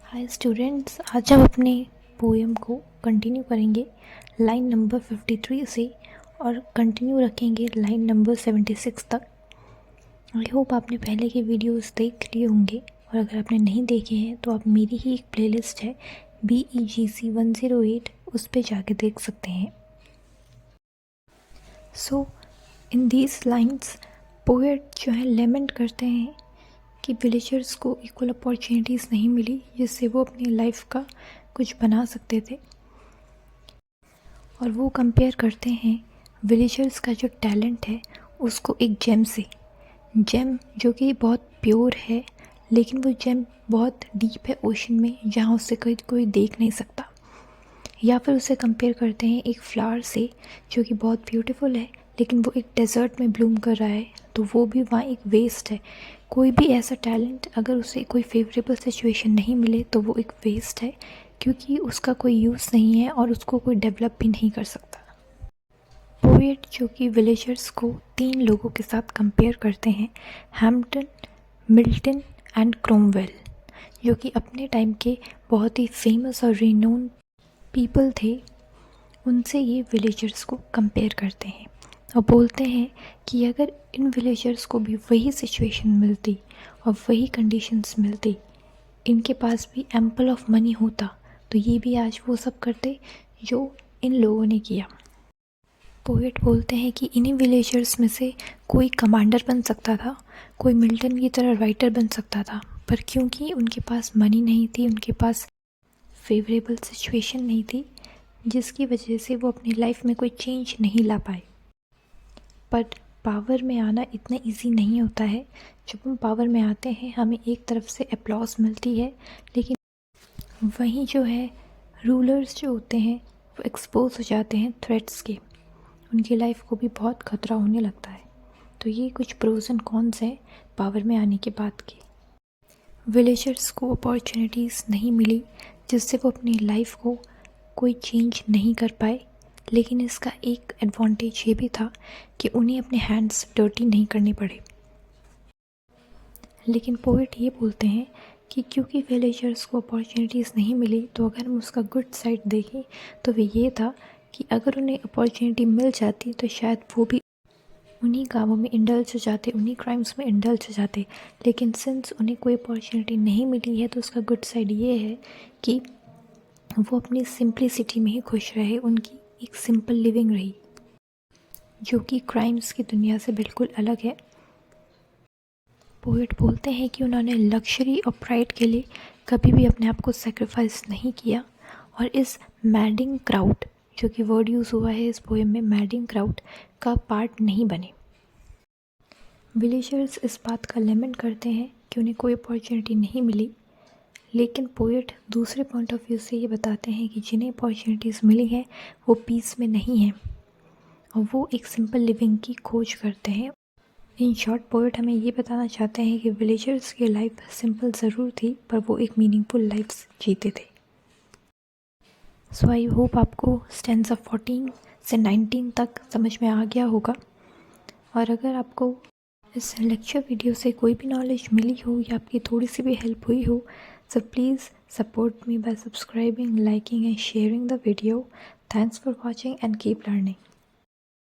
Hi students, आज हम अपने पोएम को कंटिन्यू करेंगे लाइन नंबर 53 से और कंटिन्यू रखेंगे लाइन नंबर 76 तक। आई होप आपने पहले के वीडियोस देख लिए होंगे, और अगर आपने नहीं देखे हैं तो आप मेरी ही एक प्लेलिस्ट है BEGC 108, उस पर जाके देख सकते हैं। सो इन दीज लाइन्स पोएट जो है लेमेंट करते हैं कि विलेजर्स को इक्वल अपॉर्चुनिटीज़ नहीं मिली जिससे वो अपनी लाइफ का कुछ बना सकते थे, और वो कंपेयर करते हैं विलेजर्स का जो टैलेंट है उसको एक जेम से, जेम जो कि बहुत प्योर है, लेकिन वो जेम बहुत डीप है ओशन में, जहाँ उससे कोई देख नहीं सकता। या फिर उसे कंपेयर करते हैं एक फ्लावर से जो कि बहुत ब्यूटीफुल है, लेकिन वो एक डेज़र्ट में ब्लूम कर रहा है, तो वो भी वहाँ एक वेस्ट है। कोई भी ऐसा टैलेंट अगर उसे कोई फेवरेबल सिचुएशन नहीं मिले तो वो एक वेस्ट है, क्योंकि उसका कोई यूज़ नहीं है और उसको कोई डेवलप भी नहीं कर सकता। पोएट जो कि विलेजर्स को 3 लोगों के साथ कंपेयर करते हैं, हैम्पटन, मिल्टन एंड क्रोमवेल, जो कि अपने टाइम के बहुत ही फेमस और रिनोन पीपल थे। उनसे ये विलेजर्स को कंपेयर करते हैं और बोलते हैं कि अगर इन विलेजर्स को भी वही सिचुएशन मिलती और वही कंडीशंस मिलती, इनके पास भी एम्पल ऑफ मनी होता, तो ये भी आज वो सब करते जो इन लोगों ने किया। पोएट बोलते हैं कि इन्हीं विलेजर्स में से कोई कमांडर बन सकता था, कोई मिल्टन की तरह राइटर बन सकता था, पर क्योंकि उनके पास मनी नहीं थी, उनके पास फेवरेबल सिचुएशन नहीं थी, जिसकी वजह से वो अपनी लाइफ में कोई चेंज नहीं ला पाए। बट पावर में आना इतना इजी नहीं होता है। जब हम पावर में आते हैं हमें एक तरफ से अप्लॉज मिलती है, लेकिन वहीं जो है रूलर्स जो होते हैं वो एक्सपोज हो जाते हैं थ्रेट्स के, उनकी लाइफ को भी बहुत खतरा होने लगता है। तो ये कुछ प्रोज एंड कॉन्स हैं पावर में आने के बाद के। विलेजर्स को अपॉर्चुनिटीज़ नहीं मिली जिससे वो अपनी लाइफ को कोई चेंज नहीं कर पाए, लेकिन इसका एक एडवांटेज ये भी था कि उन्हें अपने हैंड्स डर्टी नहीं करने पड़े। लेकिन पोएट ये बोलते हैं कि क्योंकि विलेजर्स को अपॉर्चुनिटीज़ नहीं मिली, तो अगर हम उसका गुड साइड देखें तो वो ये था कि अगर उन्हें अपॉर्चुनिटी मिल जाती तो शायद वो भी उन्हीं कामों में इंडल्ज हो जाते, उन्हीं क्राइम्स में इंडल्ज हो जाते। लेकिन सिंस उन्हें कोई अपॉर्चुनिटी नहीं मिली है तो उसका गुड साइड ये है कि वो अपनी सिंप्लिसिटी में ही खुश रहे, उनकी एक सिंपल लिविंग रही, जो कि क्राइम्स की दुनिया से बिल्कुल अलग है। पोएट बोलते हैं कि उन्होंने लग्जरी और प्राइड के लिए कभी भी अपने आप को सेक्रीफाइस नहीं किया, और इस मैडिंग क्राउड, जो कि वर्ड यूज़ हुआ है इस पोएम में, मैडिंग क्राउड का पार्ट नहीं बने। विलेजर्स इस बात का लेमेंट करते हैं कि उन्हें कोई अपॉर्चुनिटी नहीं मिली, लेकिन पोएट दूसरे पॉइंट ऑफ व्यू से ये बताते हैं कि जिन्हें अपॉर्चुनिटीज़ मिली हैं वो पीस में नहीं हैं और वो एक सिंपल लिविंग की खोज करते हैं। इन शॉर्ट पोएट हमें ये बताना चाहते हैं कि विलेजर्स की लाइफ सिंपल ज़रूर थी, पर वो एक मीनिंगफुल लाइफ जीते थे। सो आई होप आपको स्टैंजा 14 से 19 तक समझ में आ गया होगा, और अगर आपको इस लेक्चर वीडियो से कोई भी नॉलेज मिली हो या आपकी थोड़ी सी भी हेल्प हुई हो, so please support me by subscribing, liking and sharing the video. Thanks for watching and keep learning.